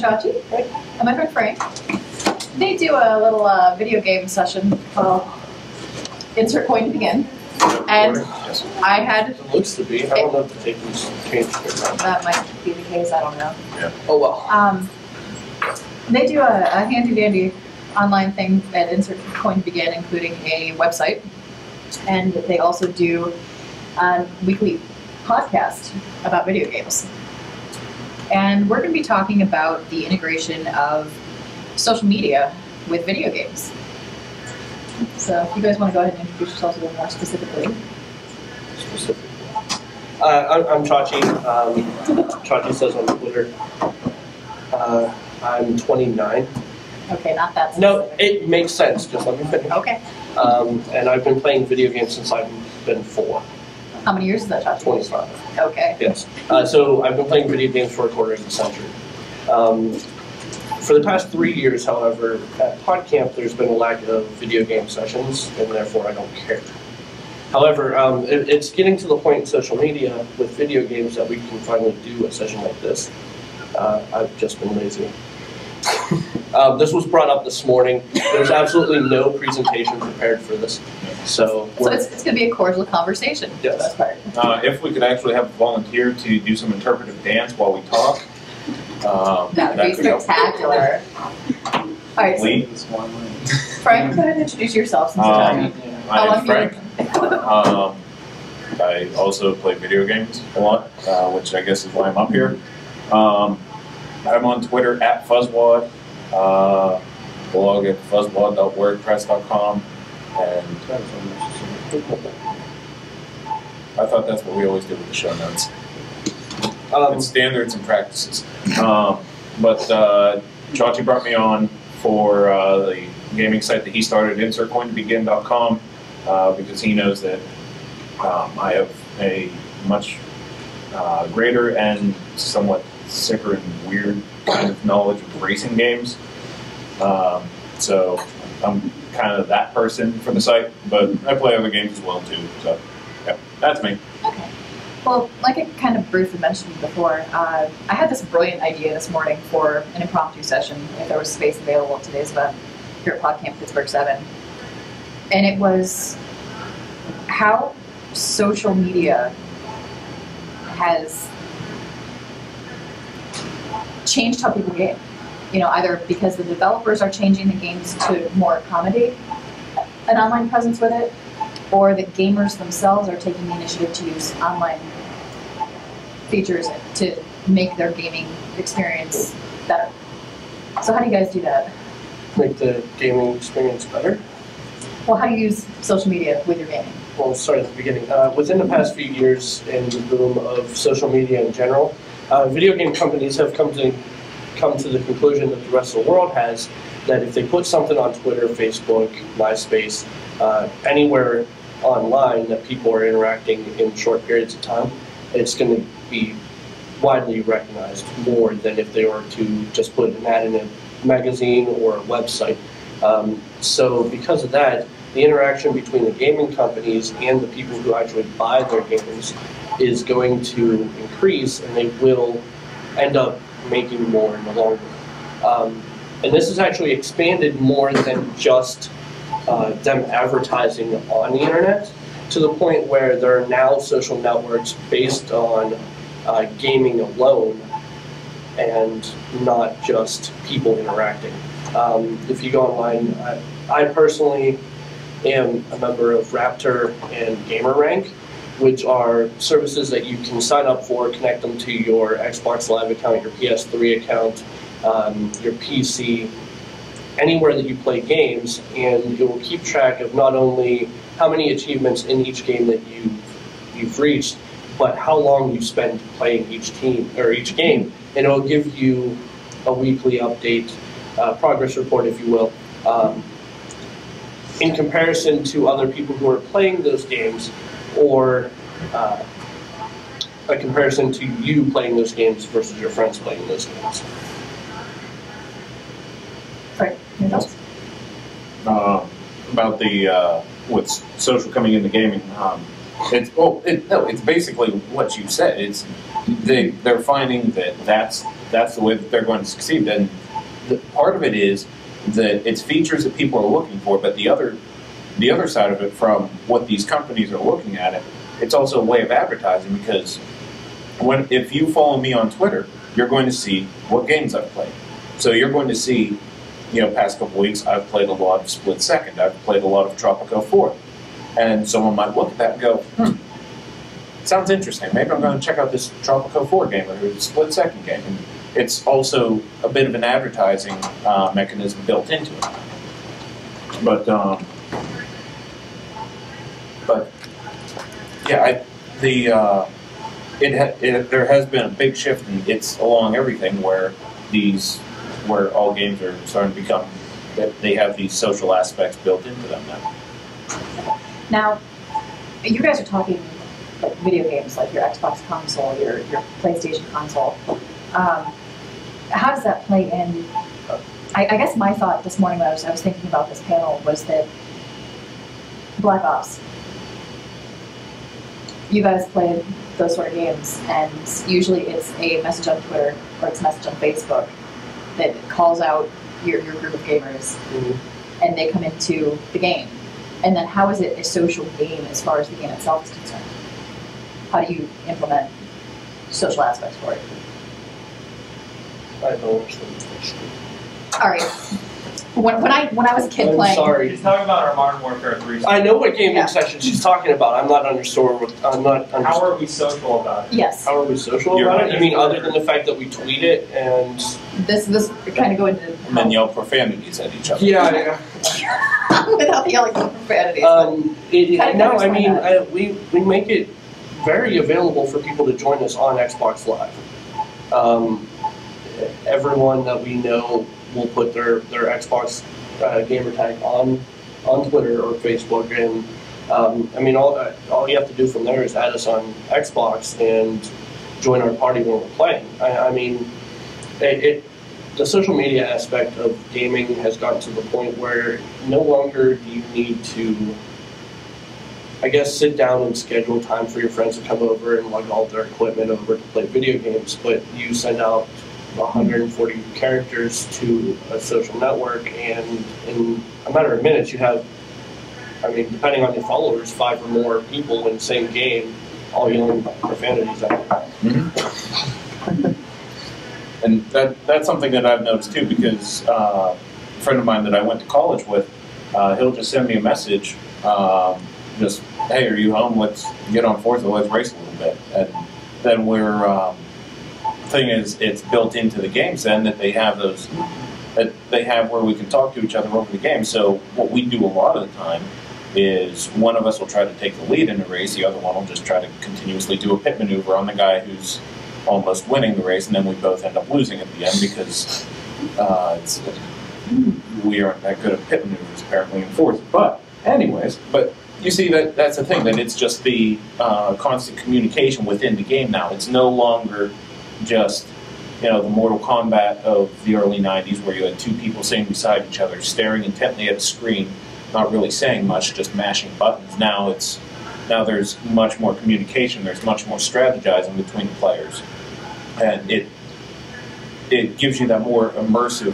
Chachi, and my friend Frank. They do a little video game session called Insert Coin to Begin. And I had... It looks to be. I don't know if the tables changed or not. That might be the case, I don't know. Yeah. Oh, well. They do a handy-dandy online thing at Insert Coin to Begin, including a website. And they also do a weekly podcast about video games. And we're going to be talking about the integration of social media with video games. So if you guys want to go ahead and introduce yourselves a little more specifically. I'm Chachi. Chachi says on Twitter. I'm 29. Okay, not that specific. No, it makes sense. Just let me finish. Okay. And I've been playing video games since I've been 4. How many years is that, Chachi? 25. Okay. Yes. So I've been playing video games for a quarter of a century. For the past 3 years, however, at Podcamp, there's been a lack of video game sessions, and therefore I don't care. However, it's getting to the point in social media with video games that we can finally do a session like this. I've just been lazy. This was brought up this morning. There's absolutely no presentation prepared for this. So it's going to be a cordial conversation. Yes. If we could actually have a volunteer to do some interpretive dance while we talk. That would be spectacular. All right, so Frank, go ahead and introduce yourself. Since I'm Frank. I also play video games a lot, which I guess is why I'm up here. I'm on Twitter at Fuzzwad, blog at fuzzwad.wordpress.com, and I thought that's what we always did with the show notes. It's standards and practices. But Chachi brought me on for the gaming site that he started, insertcointobegin.com, because he knows that I have a much greater and somewhat sicker and weird kind of knowledge of racing games. So I'm kind of that person for the site, but I play other games as well too. So yeah, that's me. Okay. Well, like I kind of briefly mentioned before, I had this brilliant idea this morning for an impromptu session, if there was space available at today's event here at Podcamp Pittsburgh 7. And it was how social media has changed how people game. You know, either because the developers are changing the games to more accommodate an online presence with it, or the gamers themselves are taking the initiative to use online features to make their gaming experience better. So how do you guys do that? Make the gaming experience better? Well, how do you use social media with your gaming? Well, let's start at the beginning. Within the past few years and the boom of social media in general, video game companies have come to the conclusion that the rest of the world has, that if they put something on Twitter, Facebook, MySpace, anywhere online that people are interacting in short periods of time, it's going to be widely recognized more than if they were to just put an ad in a magazine or a website. So because of that, the interaction between the gaming companies and the people who actually buy their games is going to increase, and they will end up making more in the long run. And this has actually expanded more than just them advertising on the internet, to the point where there are now social networks based on gaming alone and not just people interacting. If you go online, I personally am a member of Raptor and GamerRank, which are services that you can sign up for, connect them to your Xbox Live account, your PS3 account, your PC, anywhere that you play games, and it will keep track of not only how many achievements in each game that you've reached, but how long you spend playing each game, and it will give you a weekly update, progress report, if you will, in comparison to other people who are playing those games, or a comparison to you playing those games versus your friends playing those games. Right. About the with social coming into gaming, it's basically what you said. They're finding that that's that's the way that they're going to succeed. And part of it is that it's features that people are looking for, but the other side of it, from what these companies are looking at it, it's also a way of advertising, because if you follow me on Twitter, you're going to see what games I've played. So you're going to see, past couple weeks, I've played a lot of Split Second. I've played a lot of Tropico 4. And someone might look at that and go, sounds interesting. Maybe I'm going to check out this Tropico 4 game or the Split Second game. And it's also a bit of an advertising mechanism built into it. But yeah, there has been a big shift, and it's along everything where all games are starting to become that they have these social aspects built into them now. Now, you guys are talking like video games, like your Xbox console, your PlayStation console. How does that play in? I guess my thought this morning when I was thinking about this panel was that Black Ops. You guys played those sort of games, and usually it's a message on Twitter or it's a message on Facebook that calls out your group of gamers, and they come into the game. And then how is it a social game as far as the game itself is concerned? How do you implement social aspects for it? I don't understand the question. All right. When I was a kid I'm playing, sorry. He's talking about our Modern Warfare 3. I know what gaming session she's talking about. I'm not understanding. How are we social about it? yes, How are we social about it? You mean other than the fact that we tweet it and? this kind of go into And then yell profanities at each other. Yeah. without the yelling of profanities. No, I mean we make it very available for people to join us on Xbox Live. Everyone that we know will put their Xbox gamer tag on Twitter or Facebook, and I mean all you have to do from there is add us on Xbox and join our party when we're playing. I mean, the social media aspect of gaming has gotten to the point where no longer do you need to, I guess, sit down and schedule time for your friends to come over and lug all their equipment over to play video games, but you send out 140 characters to a social network, and in a matter of minutes you have, I mean, depending on your followers, 5 or more people in the same game all yelling profanities at you. And that's something that I've noticed too, because a friend of mine that I went to college with, he'll just send me a message, just, hey, are you home? Let's get on Forza, let's race a little bit. And then thing is, it's built into the games then that they have where we can talk to each other over the game. So what we do a lot of the time is one of us will try to take the lead in a race, the other one will just try to continuously do a pit maneuver on the guy who's almost winning the race, and then we both end up losing at the end because we aren't that good at pit maneuvers apparently in Forza. But anyways, you see that's the thing, that it's just the constant communication within the game now. It's no longer just the Mortal Kombat of the early 90s where you had 2 people sitting beside each other staring intently at a screen, not really saying much, just mashing buttons. Now there's much more communication, there's much more strategizing between the players, and it gives you that more immersive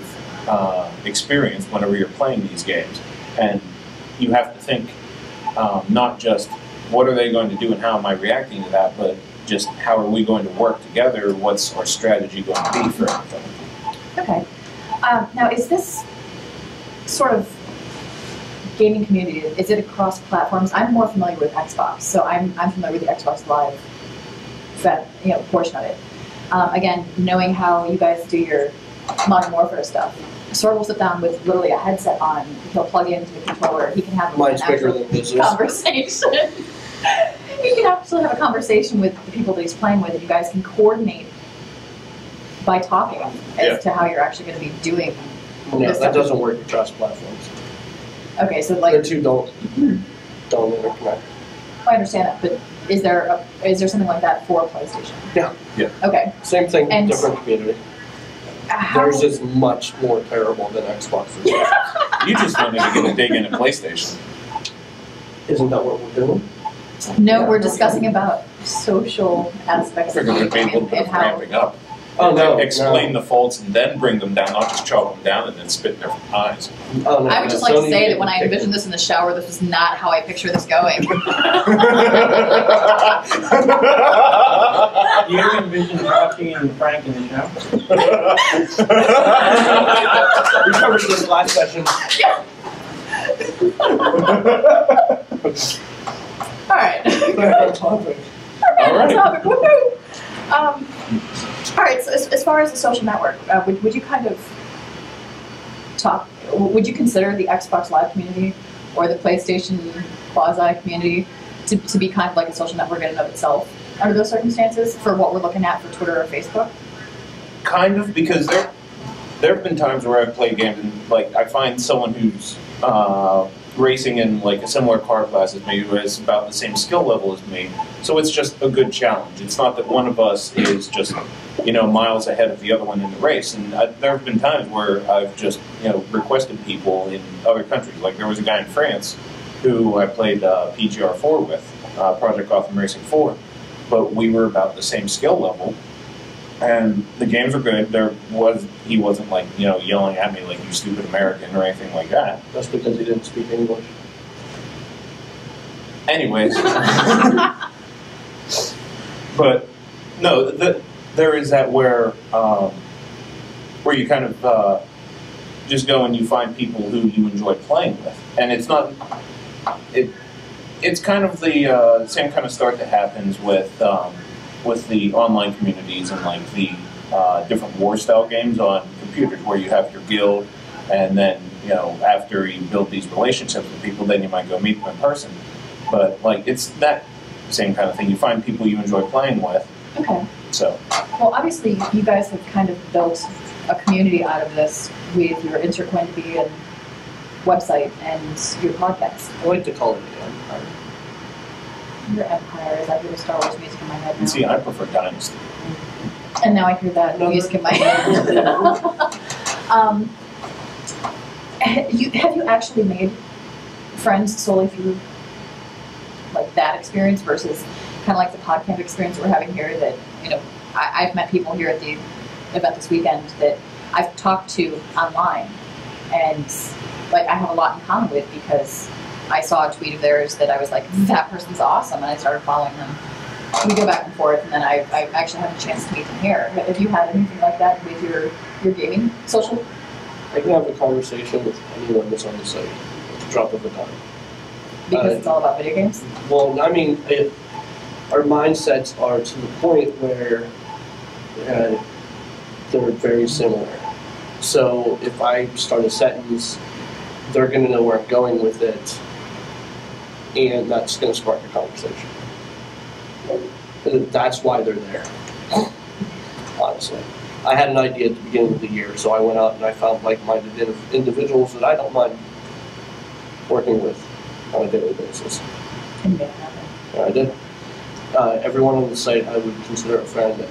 experience whenever you're playing these games. And you have to think not just what are they going to do and how am I reacting to that, but just how are we going to work together, what's our strategy going to be for everything. Okay. Now, is this sort of gaming community, is it across platforms? I'm more familiar with Xbox, so I'm familiar with the Xbox Live portion of it. Again, knowing how you guys do your Modern Warfare stuff, Sword will sit down with literally a headset on, he'll plug into the controller, he can have Mine's bigger than this is. Conversation. He can actually have a conversation with the people that he's playing with, and you guys can coordinate by talking as to how you're actually going to be doing No, that doesn't work across platforms. Okay, so like The two don't interconnect. I understand that, but is there something like that for PlayStation? Yeah. Okay. Same thing, And different community. Theirs is much more terrible than Xbox. You just wanted to get a dig into PlayStation. Isn't that what we're doing? No, we're discussing about social aspects I of figured there'd be a little gaming bit and of how. ramping up. Oh, no. Explain the faults and then bring them down, not just chalk them down and then spit in their eyes. Oh, no, I would just like to say that when I envisioned this in the shower, this was not how I picture this going. You envision Rocky and Frank in the shower? We covered this last session. All right. Topic. All right. Topic. Woohoo! All right. So as far as the social network, would you kind of talk? Would you consider the Xbox Live community or the PlayStation quasi community to be kind of like a social network in and of itself under those circumstances for what we're looking at for Twitter or Facebook? Kind of, because there have been times where I've played games and like I find someone who's racing in like a similar car class as me, who has about the same skill level as me. So it's just a good challenge. It's not that one of us is just, miles ahead of the other one in the race. And there have been times where I've just, requested people in other countries. Like there was a guy in France who I played PGR4 with, Project Gotham Racing 4, but we were about the same skill level. And the games were good. He wasn't like, yelling at me like you stupid American or anything like that. That's because he didn't speak English. Anyways. But no, there is that where you kind of just go and you find people who you enjoy playing with. And it's not, it's kind of the same kind of start that happens with the online communities and like the different war-style games on computers where you have your guild, and then after you build these relationships with people, then you might go meet them in person. But like it's that same kind of thing. You find people you enjoy playing with. Okay. So. Well, obviously, you guys have kind of built a community out of this with your Insert Coin to Be and website and your podcast. I like to call it the Empire. Your Empire, is that your Star Wars music in my head now? See, I prefer Dynasty. And now I hear that music in my head. Have you actually made friends solely through like that experience versus kind of like the Podcamp experience we're having here? That I've met people here at the event this weekend that I've talked to online, and like I have a lot in common with because I saw a tweet of theirs that I was like, that person's awesome, and I started following them. We go back and forth, and then I actually had a chance to meet them here. Have you had anything like that with your gaming social? I can have a conversation with anyone that's on the site at the drop of a dime. Because it's all about video games? Well, I mean, our mindsets are to the point where they're very similar. So if I start a sentence, they're going to know where I'm going with it, and that's going to spark a conversation. That's why they're there, honestly. I had an idea at the beginning of the year, so I went out and I found like-minded individuals that I don't mind working with on a daily basis. And you made it happen. Yeah, I did. Everyone on the site I would consider a friend,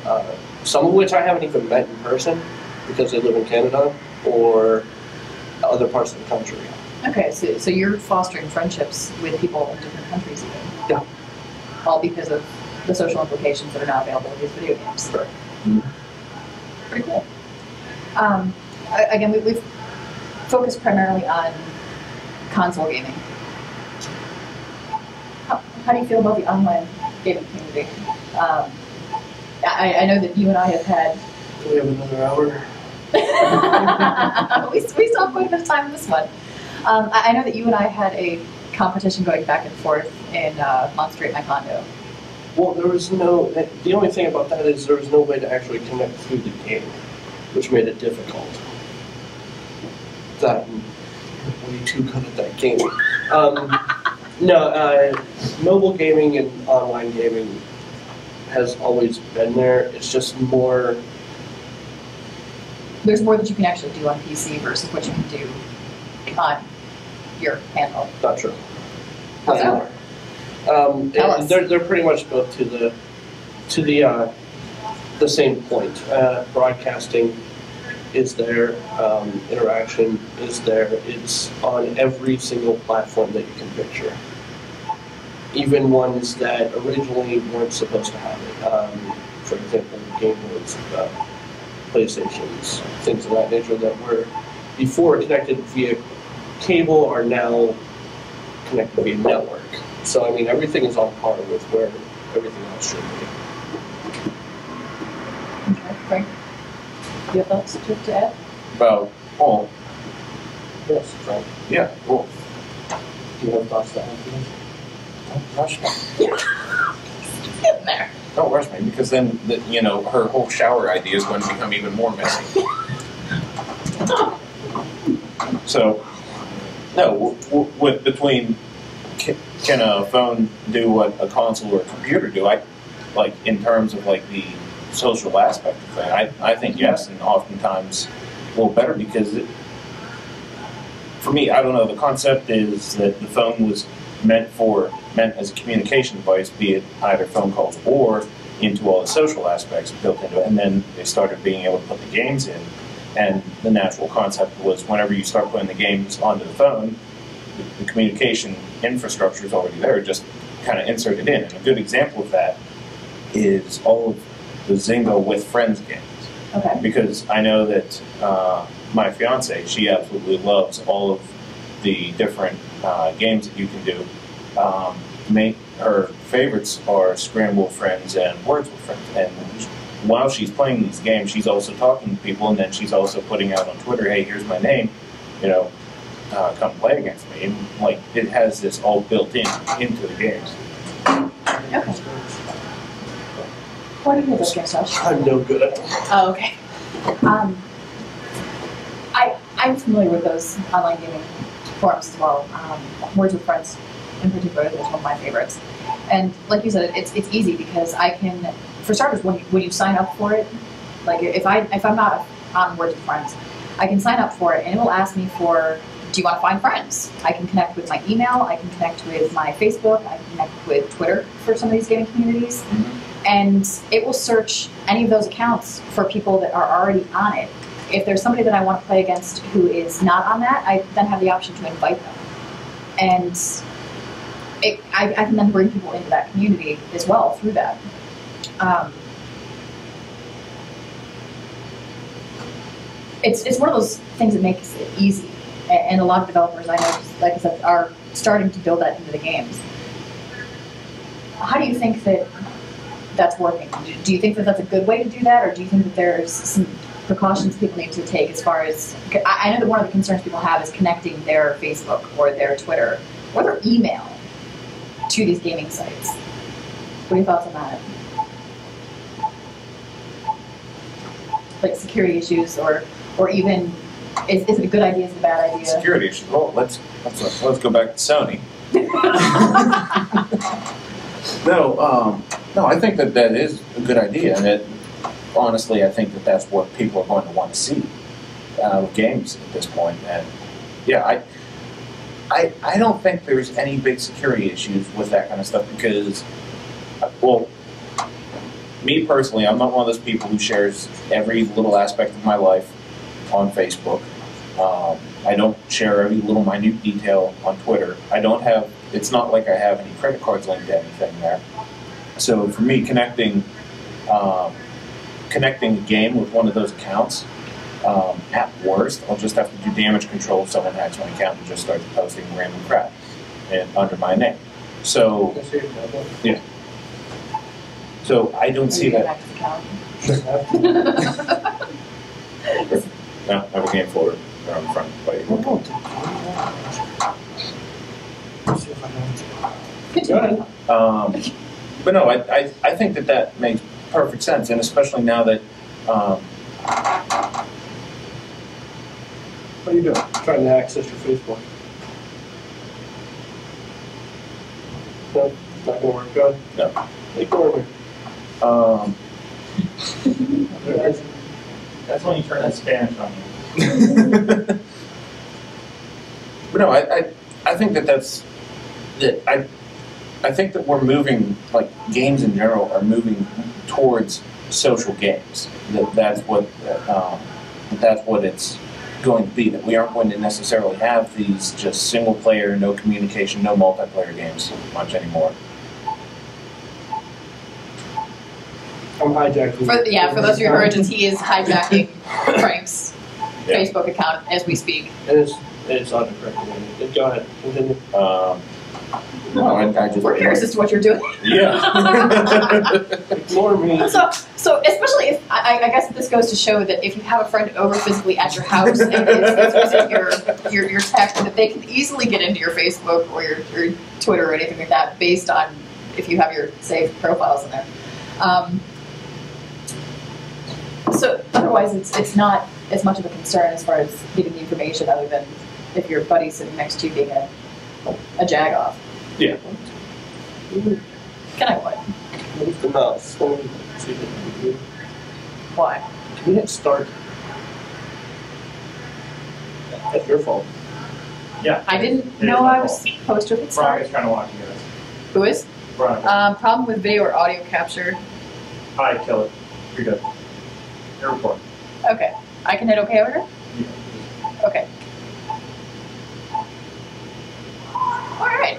some of which I haven't even met in person because they live in Canada or other parts of the country. Okay, so you're fostering friendships with people in different countries even? Yeah. All because of the social implications that are now available with these video games. Correct. Pretty cool. Again, we've focused primarily on console gaming. How do you feel about the online gaming community? I know that you and I have had... Do we have another hour? we still have quite a bit of time in this one. I know that you and I had a competition going back and forth in Monster at my condo. Well, there was no... The only thing about that is there was no way to actually connect through the game, which made it difficult. That way too good at that game. Mobile gaming and online gaming has always been there. It's just more... There's more that you can actually do on PC versus what you can do on your handheld. Not true. How's that? They're pretty much both to the same point. Broadcasting is there, interaction is there. It's on every single platform that you can picture, even ones that originally weren't supposed to have it. For example, Game Boys PlayStations, things of that nature that were before connected via cable are now connected via network. So I mean, everything is on par with where everything else should be. Okay, Frank, do you have thoughts to add? Well, Yes, Frank. yeah, well, Do you have thoughts to add to this? don't rush me. Get in there. Don't rush me, because then, her whole shower idea is going to become even more messy. So, no, with between, can a phone do what a console or a computer do? Like, in terms of, like, the social aspect of that, I think yes, and oftentimes a little better, because for me, I don't know, the concept is that the phone was meant as a communication device, be it either phone calls or into all the social aspects built into it, and then they started being able to put the games in, and the natural concept was whenever you start putting the games onto the phone, the communication infrastructure is already there, just kind of insert it in. And a good example of that is all of the Zynga with Friends games. Okay. Because I know that my fiance, she absolutely loves all of the different games that you can do. Her favorites are Scramble Friends and Words with Friends. And while she's playing these games, she's also talking to people, and then she's also putting out on Twitter, hey, here's my name, come play against me. And, like, it has this all built into the games. Okay. What do you think of those games, Josh? I'm no good at them. Oh, okay. I'm familiar with those online gaming forums as well. Words with Friends, in particular, is one of my favorites. And like you said, it's easy because I can, for starters, when you sign up for it, like if I'm not on Words with Friends, I can sign up for it and it will ask me for, do you want to find friends? I can connect with my email, I can connect with my Facebook, I can connect with Twitter for some of these gaming communities. And it will search any of those accounts for people that are already on it. If there's somebody that I want to play against who is not on that, I then have the option to invite them. And I can then bring people into that community as well through that. It's one of those things that makes it easy. And a lot of developers, I know, like I said, are starting to build that into the games. How do you think that that's working? Do you think that that's a good way to do that, or do you think that there's some precautions people need to take as far as, I know that one of the concerns people have is connecting their Facebook or their Twitter or their email to these gaming sites. What are your thoughts on that? Like security issues, or even is it a good idea? Is it a bad idea? Security issues. Well, let's go back to Sony. No, I think that is a good idea, and honestly, I think that that's what people are going to want to see with games at this point. And yeah, I don't think there's any big security issues with that kind of stuff because, well, me personally, I'm not one of those people who shares every little aspect of my life on Facebook. I don't share every little minute detail on Twitter. It's not like I have any credit cards linked to anything there. So for me, connecting a game with one of those accounts, at worst, I'll just have to do damage control if someone hacks my account and just starts posting random crap under my name. So, yeah. So I don't see that. No, I have a game folder there on the front. But no, I think that makes perfect sense, and especially now that. What are you doing? Trying to access your Facebook. No, not gonna work. Good. No. Ignore me. That's when you turn that Spanish on you. But no, I think that's I think that we're moving, like games in general are moving towards social games. That's what it's going to be. That we aren't going to necessarily have these just single player, no communication, no multiplayer games much anymore. I'm hijacking. For those of you who are urgent, he is hijacking Frank's Yeah. Facebook account as we speak. And it's autocorrected. Go ahead. Continue. I just We're curious as to what you're doing. Yeah. Ignore me. So especially if I guess this goes to show that if you have a friend over physically at your house and it's using your tech, that they can easily get into your Facebook or your Twitter or anything like that based on if you have your saved profiles in there. So otherwise, it's not as much of a concern as far as getting the information, other than if your buddy's sitting next to you being a jagoff. Yeah. Can I what? Move the mouse. Let me see if it can do. Why? Can you hit start? That's your fault. Yeah. I didn't It is know my I was fault. supposed to hit Brian start. is trying to watch you guys. Who is? Brian, Problem with video or audio capture. hi, kill it. You're good. You're recording. Okay. I can hit OK over here? Yeah. Okay. All right.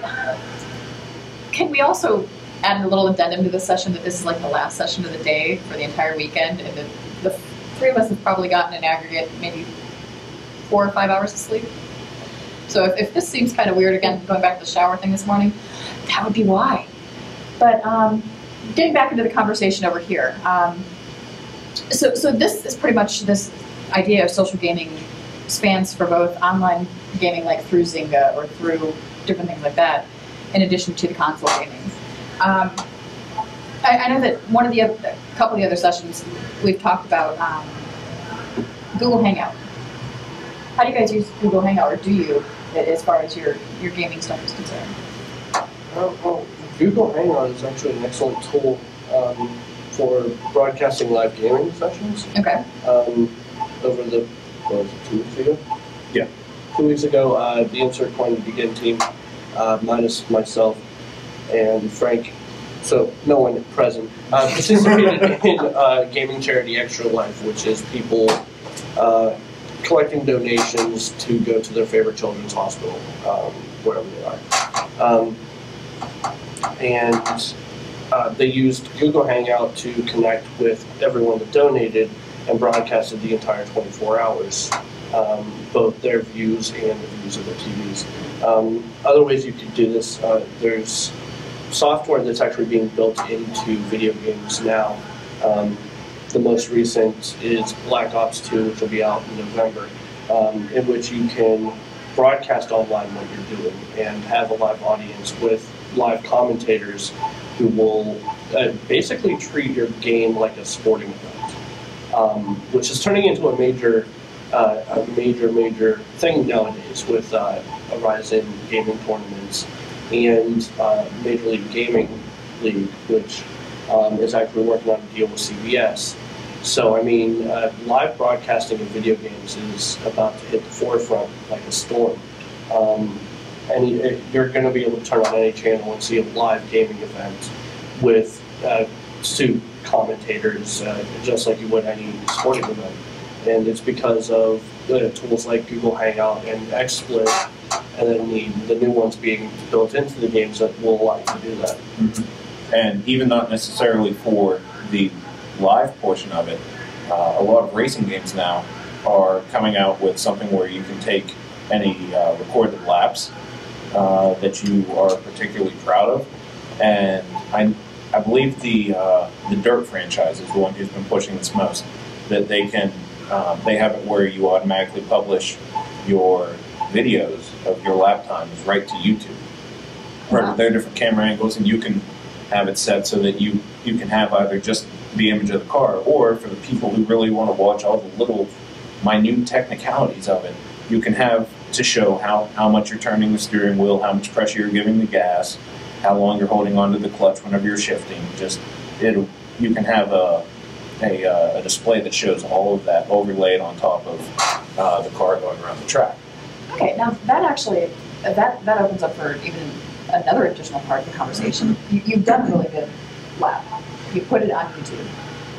Can we also add a little addendum to this session that this is like the last session of the day for the entire weekend, and that the three of us have probably gotten an aggregate maybe 4 or 5 hours of sleep? So if this seems kind of weird, again, going back to the shower thing this morning, that would be why. But getting back into the conversation over here. So this is pretty much this idea of social gaming spans for both online gaming, like through Zynga or through different things like that, in addition to the console gaming. I know that a couple of the other sessions we've talked about Google Hangout. How do you guys use Google Hangout, or do you, as far as your gaming stuff is concerned? Well, Google Hangout is actually an excellent tool for broadcasting live gaming sessions. Okay. Over the, what was it, 2 weeks ago? Yeah. 2 weeks ago, the Insert Coin to Begin team, minus myself and Frank, so no one present, participated in gaming charity Extra Life, which is people collecting donations to go to their favorite children's hospital, wherever they are. And they used Google Hangout to connect with everyone that donated and broadcasted the entire 24 hours, both their views and the views of their TVs. Other ways you could do this, there's software that's actually being built into video games now. The most recent is Black Ops 2, which will be out in November, in which you can broadcast online what you're doing and have a live audience with live commentators who will basically treat your game like a sporting event, which is turning into a major thing nowadays with a rise in gaming tournaments and Major League Gaming League, which is actually working on a deal with CBS. So, I mean, live broadcasting of video games is about to hit the forefront like a storm. And you're going to be able to turn on any channel and see a live gaming event with astute commentators, just like you would any sporting event. And it's because of tools like Google Hangout and XSplit, and then the new ones being built into the games that will allow you to do that. Mm-hmm. And even not necessarily for the live portion of it, a lot of racing games now are coming out with something where you can take any recorded laps that you are particularly proud of. And I believe the Dirt franchise is the one who's been pushing this most, that they can they have it where you automatically publish your videos of your lap times right to YouTube. Right, there are different camera angles, and you can have it set so that you can have either just the image of the car, or for the people who really want to watch all the little minute technicalities of it, you can have to show how much you're turning the steering wheel, how much pressure you're giving the gas, how long you're holding onto the clutch whenever you're shifting. You can have a display that shows all of that overlaid on top of the car going around the track. Okay, now that actually that opens up for even another additional part of the conversation. You've done a really good lap. You put it on YouTube.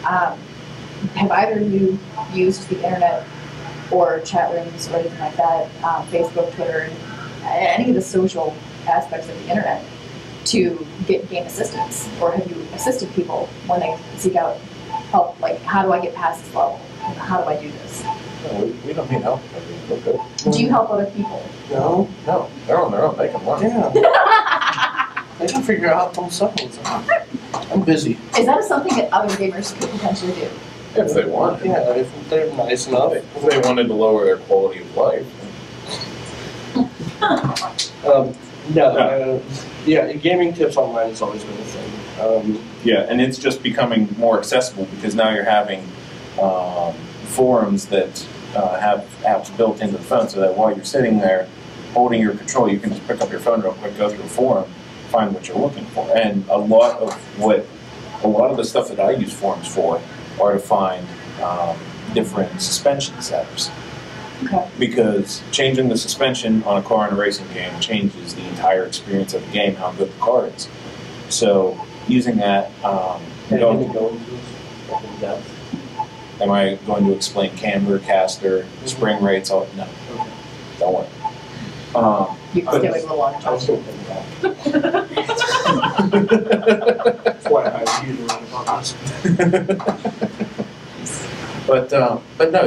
Have either of you used the internet or chat rooms or anything like that, Facebook, Twitter, any of the social aspects of the internet, to get game assistance, or have you assisted people when they seek out help? Like, how do I get past this level? How do I do this? No, we don't need help. I mean, we're good. Do you help other people? No. No, they're on their own. They can learn. Yeah. They can figure out themselves. I'm busy. Is that something that other gamers could potentially do? If they want. Yeah, if they're nice enough. If they wanted to lower their quality of life. Yeah, gaming tips online has always been a thing. Yeah, and it's just becoming more accessible because now you're having forums that have apps built into the phone, so that while you're sitting there holding your control, you can just pick up your phone real quick, go through a forum, find what you're looking for. And a lot of the stuff that I use forums for are to find different suspension setups. Okay. Because changing the suspension on a car in a racing game changes the entire experience of the game, how good the car is. So using that, am I going to explain camber, caster, spring rates? All no, don't worry. You can stay away a little longer. I was going to think that. That's why I have you to run podcast. But no,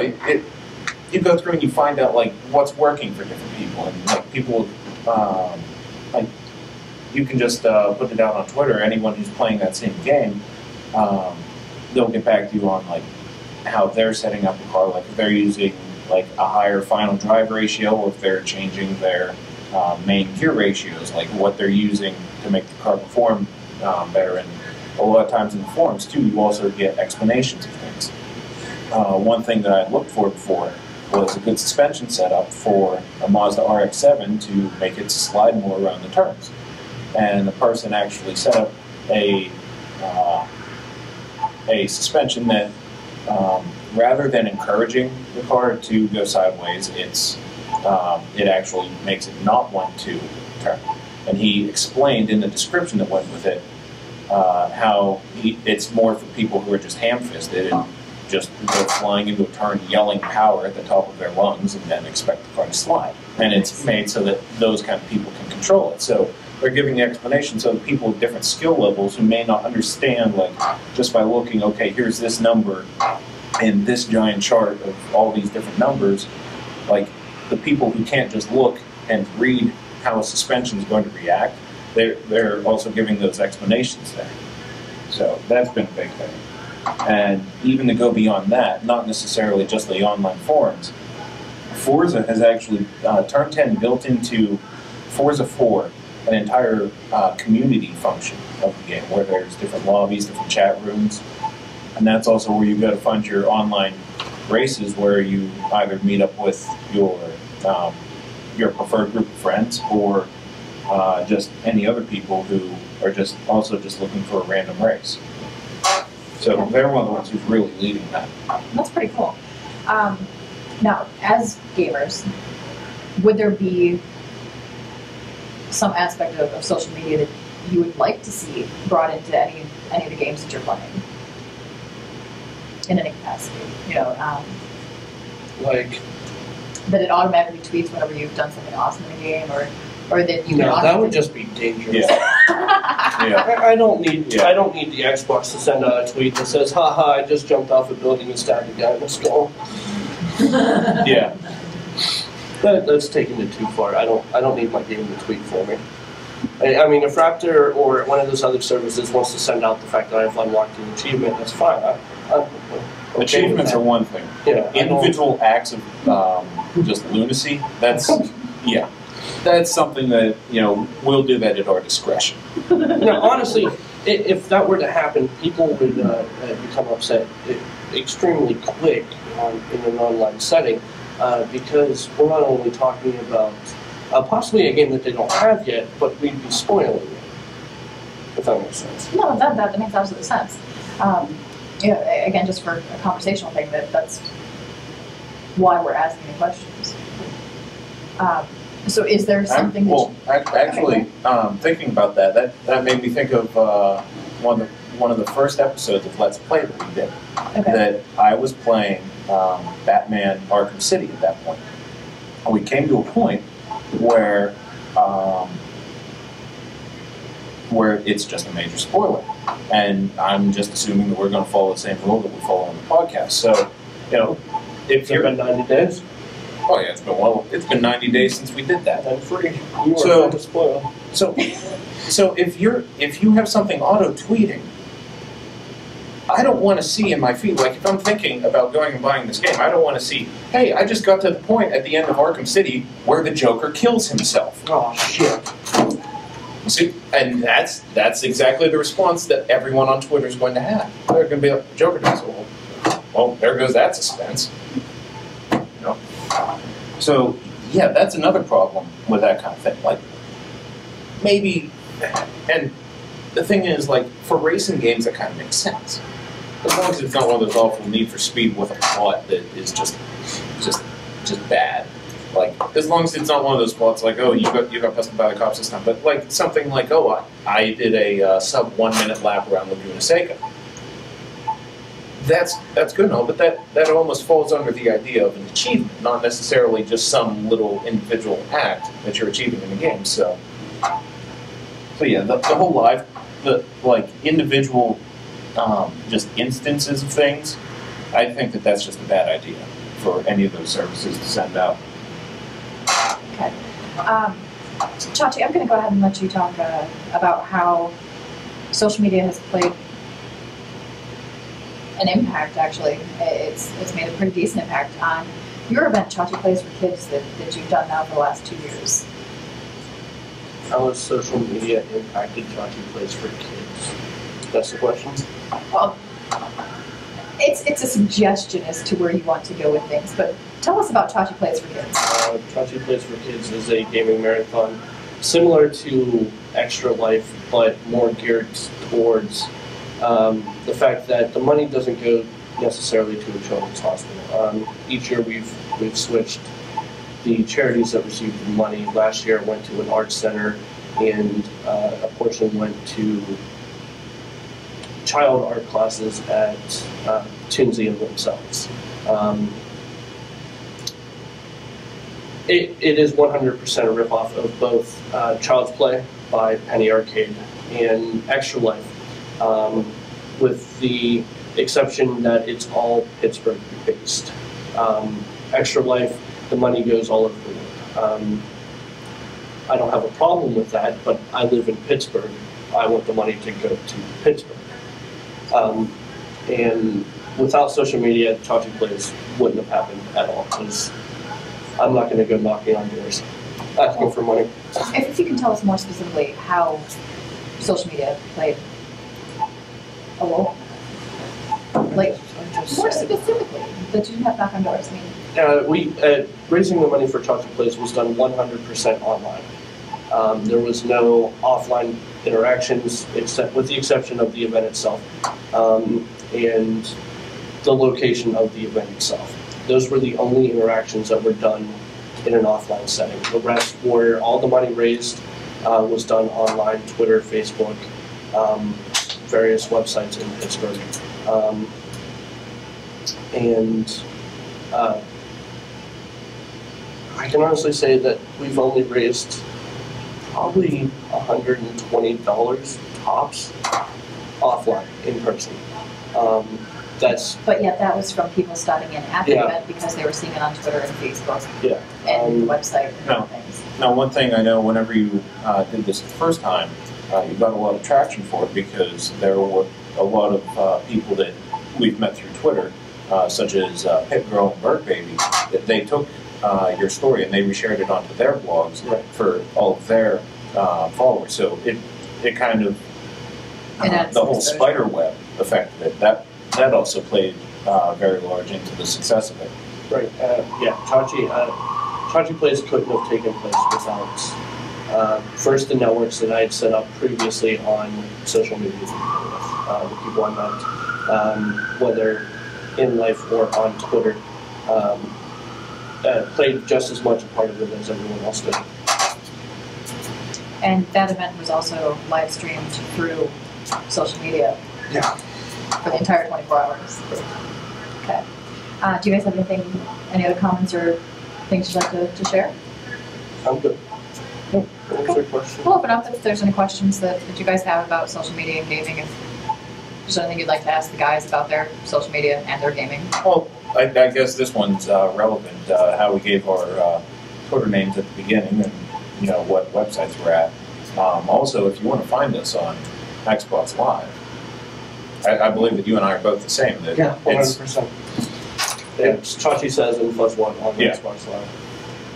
you go through and you find out like what's working for different people, and like people, like you can just put it out on Twitter. Anyone who's playing that same game, they'll get back to you on like how they're setting up the car, like if they're using like a higher final drive ratio, or if they're changing their main gear ratios, like what they're using to make the car perform better. And a lot of times in the forums too, you also get explanations of things. One thing that I looked for before was a good suspension setup for a Mazda RX-7 to make it slide more around the turns. And the person actually set up a suspension that, rather than encouraging the car to go sideways, it actually makes it not want to turn. And he explained in the description that went with it how it's more for people who are just ham-fisted and just go flying into a turn, yelling power at the top of their lungs, and then expect the car to slide. And it's made so that those kind of people can control it. So they're giving the explanation so that people with different skill levels who may not understand, like just by looking, okay, here's this number in this giant chart of all these different numbers, like the people who can't just look and read how a suspension is going to react, they're also giving those explanations there. So that's been a big thing. And even to go beyond that, not necessarily just the online forums, Forza has actually, Turn 10 built into Forza 4 an entire community function of the game, where there's different lobbies, different chat rooms, and that's also where you go to find your online races, where you either meet up with your preferred group of friends, or just any other people who are just also just looking for a random race. So they're one of the ones who's really leading that. That's pretty cool. Now, as gamers, would there be some aspect of social media that you would like to see brought into any of the games that you're playing in any capacity? You know, Like, that it automatically tweets whenever you've done something awesome in a game, or that you no, that would just be dangerous. Yeah. Yeah. I don't need the Xbox to send out a tweet that says, "Haha, I just jumped off a building and stabbed a guy in the skull." Yeah. That's taking it too far. I don't need my game to tweet for me. I mean, if Raptor or one of those other services wants to send out the fact that I've unlocked an achievement, that's fine. I'm okay. Achievements are one thing. Yeah, individual acts of just lunacy, that's, yeah. That's something that, we'll do that at our discretion. Honestly, if that were to happen, people would become upset extremely quick in an online setting, because we're not only talking about possibly a game that they don't have yet, but we'd be spoiling it, if that makes sense. No, that makes absolute sense. Again, just for a conversational thing, that's why we're asking the questions. So is there something thinking about that made me think of one of the first episodes of Let's Play that we did. Okay. That I was playing Batman Arkham City at that point. And we came to a point where where it's just a major spoiler. And I'm just assuming that we're going to follow the same rule that we follow on the podcast. So, you know, if you're been 90 days. Oh yeah, it's been 90 days since we did that. I'm free. You are to spoil. So if you have something auto tweeting, I don't want to see in my feed, like if I'm thinking about going and buying this game, I don't want to see, hey, I just got to the point at the end of Arkham City where the Joker kills himself. Oh shit. See, and that's exactly the response that everyone on Twitter is going to have. They're going to be like, Joker does. Well, there goes that suspense. You know? So, yeah, that's another problem with that kind of thing. Like, maybe, and the thing is, like, for racing games, that kind of makes sense. As long as it's not one of those awful Need for Speed with a plot that is just bad. Like, as long as it's not one of those plots like, oh, you got busted by the cops this time, but like something like, oh, I did a sub 1 minute lap around Laguna Seca. That's good and all, but that almost falls under the idea of an achievement, not necessarily just some little individual act that you're achieving in the game. So yeah, the whole live, the like individual, just instances of things, I think that's just a bad idea for any of those services to send out. Okay. Chachi, I'm going to go ahead and let you talk about how social media has played an impact, actually. It's made a pretty decent impact on your event, Chachi Plays for Kids, that you've done now for the last 2 years. How has social media impacted Chachi Plays for Kids? That's the question? Well, it's a suggestion as to where you want to go with things, but tell us about Chachi Plays for Kids. Chachi Plays for Kids is a gaming marathon similar to Extra Life, but more geared towards the fact that the money doesn't go necessarily to a children's hospital. Each year we've switched the charities that receive the money. Last year it went to an arts center, and a portion went to child art classes at Tunsey and themselves. It is 100% a ripoff of both Child's Play by Penny Arcade and Extra Life, with the exception that it's all Pittsburgh based. Extra Life, the money goes all over the world. I don't have a problem with that, but I live in Pittsburgh. I want the money to go to Pittsburgh. And without social media, Chachi Plays wouldn't have happened at all, because I'm not going to go knocking on doors asking for money. If you can tell us more specifically how social media played a role, like more specifically, that you didn't have knock on doors. I mean, Raising the money for Chachi Plays was done 100% online. There was no offline interactions, except with the exception of the event itself and the location of the event itself. Those were the only interactions that were done in an offline setting. The rest were, all the money raised was done online, Twitter, Facebook, various websites in Pittsburgh. I can honestly say that we've only raised probably $120 tops offline, in person. But yet that was from people starting in at the event because they were seeing it on Twitter and Facebook and the website and things. Now, one thing I know, whenever you did this the first time, you got a lot of traction for it because there were a lot of people that we've met through Twitter, such as Pit Girl and Bird Baby, that they took your story and they reshared it onto their blogs for all of their followers. So it kind of, the whole spider web effect of it, that also played very large into the success of it. Right. Chachi Plays couldn't have taken place without first the networks that I had set up previously on social media with the people I met, whether in life or on Twitter, played just as much a part of it as everyone else did. And that event was also live streamed through social media. Yeah. For the entire 24 hours. Okay. Do you guys have any other comments or things you'd like to share? I'm good. Nope. What was your question? We'll open up if there's any questions that you guys have about social media and gaming. If there's anything you'd like to ask the guys about their social media and their gaming. Well, I guess this one's relevant. How we gave our Twitter names at the beginning, and what websites we're at. Also, if you want to find us on Xbox Live, I believe that you and I are both the same. That Yeah, it's 100%. It's Chachi says and +1 on Yeah. Xbox Live.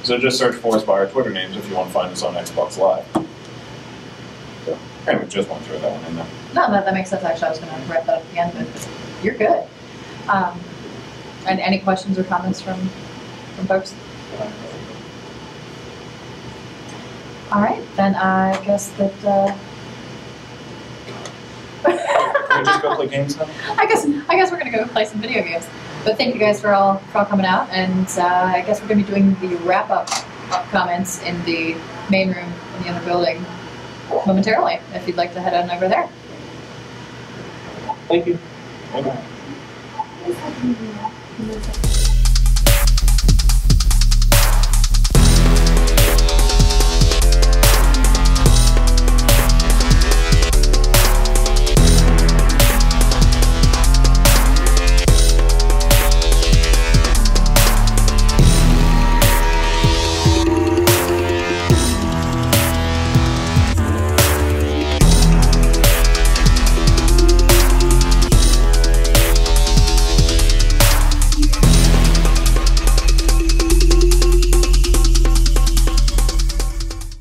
So just search for us by our Twitter names if you want to find us on Xbox Live. So, anyway, just want to throw that one in there. No, that makes sense. Actually, I was going to wrap that up at the end, but you're good. And any questions or comments from folks? All right, then I guess that. Can we just go play games now? I guess we're gonna go play some video games. But thank you guys for all coming out, and I guess we're gonna be doing the wrap up comments in the main room in the other building momentarily. If you'd like to head on over there. Thank you. Okay.